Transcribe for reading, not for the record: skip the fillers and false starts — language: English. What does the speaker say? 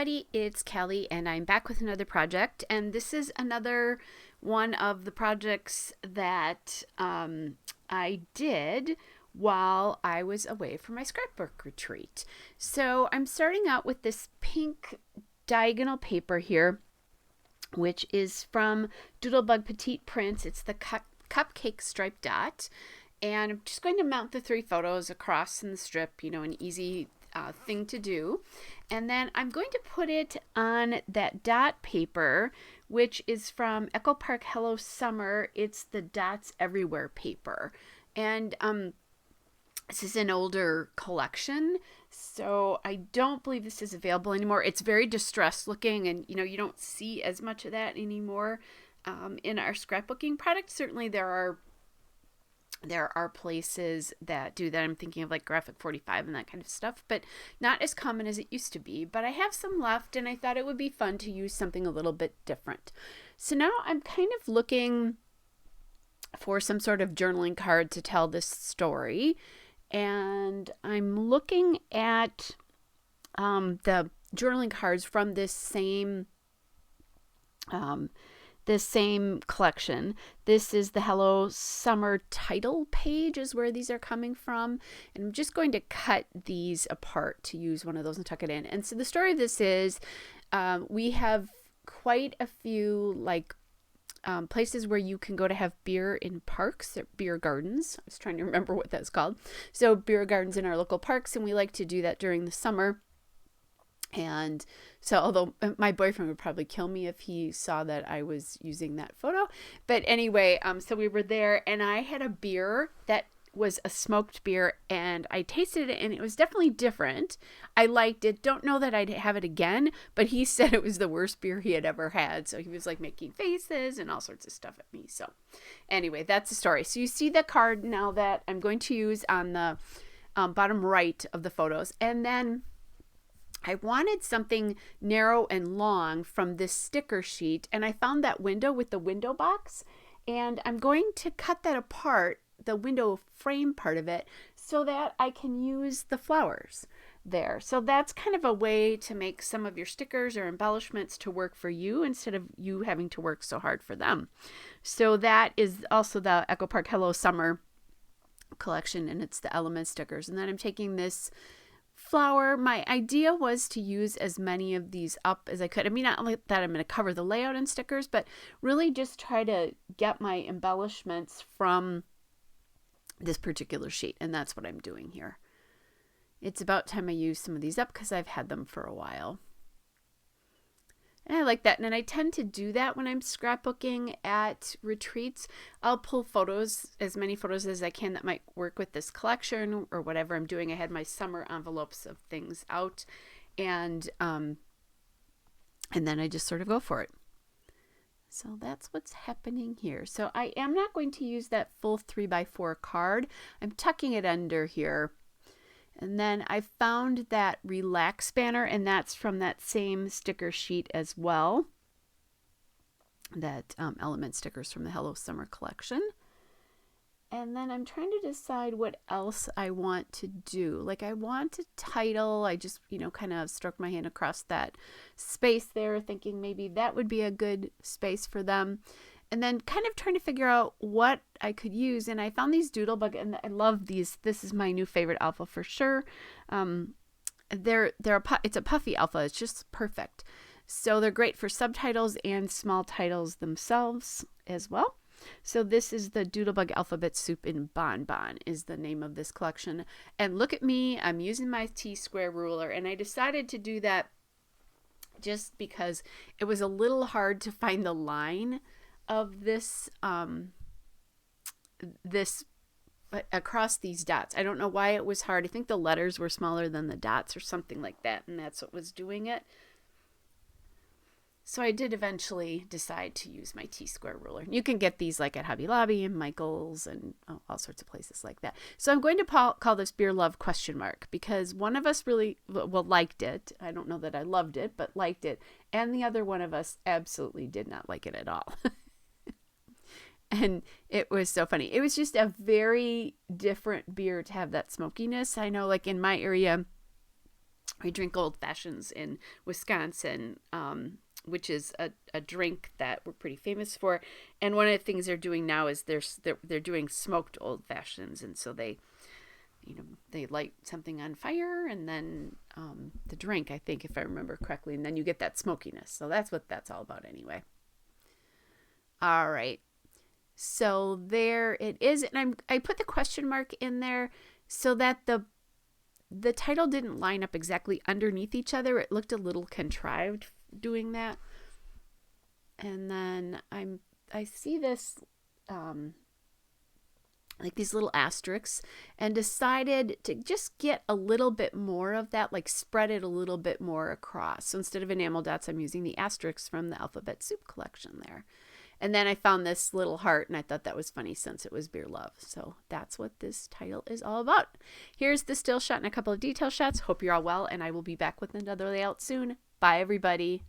everybody, it's Kelly and I'm back with another project, and this is another one of the projects that I did while I was away for my scrapbook retreat. So I'm starting out with this pink diagonal paper here, which is from Doodlebug Petite Prints. It's the cupcake striped dot, and I'm just going to mount the 3 photos across in the strip, an easy thing to do. And then I'm going to put it on that dot paper, which is from Echo Park Hello Summer. It's the Dots Everywhere paper. And this is an older collection, so I don't believe this is available anymore. It's very distressed looking, and you don't see as much of that anymore in our scrapbooking product. Certainly there are places that do that. I'm thinking of like Graphic 45 and that kind of stuff, but not as common as it used to be. But I have some left, and I thought it would be fun to use something a little bit different. So now I'm kind of looking for some sort of journaling card to tell this story, and I'm looking at the journaling cards from this same collection. This is the Hello Summer title page is where these are coming from. And I'm just going to cut these apart to use one of those and tuck it in. And so the story of this is we have quite a few places where you can go to have beer in parks, or beer gardens. I was trying to remember what that's called. So beer gardens in our local parks, and we like to do that during the summer. And so, although my boyfriend would probably kill me if he saw that I was using that photo. But anyway, so we were there, and I had a beer that was a smoked beer, and I tasted it, and it was definitely different. I liked it. Don't know that I'd have it again, but he said it was the worst beer he had ever had. So he was like making faces and all sorts of stuff at me. So anyway, that's the story. So you see the card now that I'm going to use on the bottom right of the photos. And then I wanted something narrow and long from this sticker sheet, and I found that window with the window box, and I'm going to cut that apart, the window frame part of it, so that I can use the flowers there. So that's kind of a way to make some of your stickers or embellishments to work for you instead of you having to work so hard for them. So that is also the Echo Park Hello Summer collection, and it's the element stickers. And then I'm taking this flower. My idea was to use as many of these up as I could. I mean, not only that I'm going to cover the layout in stickers, but really just try to get my embellishments from this particular sheet. And that's what I'm doing here. It's about time I use some of these up because I've had them for a while. And I like that. And I tend to do that when I'm scrapbooking at retreats. I'll pull photos, as many photos as I can that might work with this collection or whatever I'm doing. I had my summer envelopes of things out, and then I just sort of go for it. So that's what's happening here. So I am not going to use that full 3x4 card. I'm tucking it under here. And then I found that relax banner, and that's from that same sticker sheet as well. That element stickers from the Hello Summer collection. And then I'm trying to decide what else I want to do. Like, I want a title. I just, kind of struck my hand across that space there, thinking maybe that would be a good space for them. And then kind of trying to figure out what I could use. And I found these Doodlebug, and I love these. This is my new favorite alpha for sure. It's a puffy alpha. It's just perfect. So they're great for subtitles and small titles themselves as well. So this is the Doodlebug Alphabet Soup in Bonbon is the name of this collection. And look at me. I'm using my T-square ruler, and I decided to do that just because it was a little hard to find the line of this across these dots. I don't know why it was hard. I think the letters were smaller than the dots or something like that, and that's what was doing it. So I did eventually decide to use my T-square ruler. You can get these like at Hobby Lobby and Michael's and all sorts of places like that. So I'm going to call this Beer Love ? Because one of us really liked it. I don't know that I loved it, but liked it. And the other one of us absolutely did not like it at all. And it was so funny. It was just a very different beer to have that smokiness. I know, like in my area, We drink old fashions in Wisconsin, which is a drink that we're pretty famous for. And one of the things they're doing now is they're doing smoked old fashions, and so they light something on fire, and then the drink, I think, if I remember correctly, and then you get that smokiness. So that's what that's all about anyway. All right. So there it is, and I put the question mark in there so that the title didn't line up exactly underneath each other. It looked a little contrived doing that. And then I see this like these little asterisks, and decided to just get a little bit more of that, like spread it a little bit more across. So instead of enamel dots, I'm using the asterisks from the Alphabet Soup collection there. And then I found this little heart, and I thought that was funny since it was beer love. So that's what this title is all about. Here's the still shot and a couple of detail shots. Hope you're all well, and I will be back with another layout soon. Bye, everybody.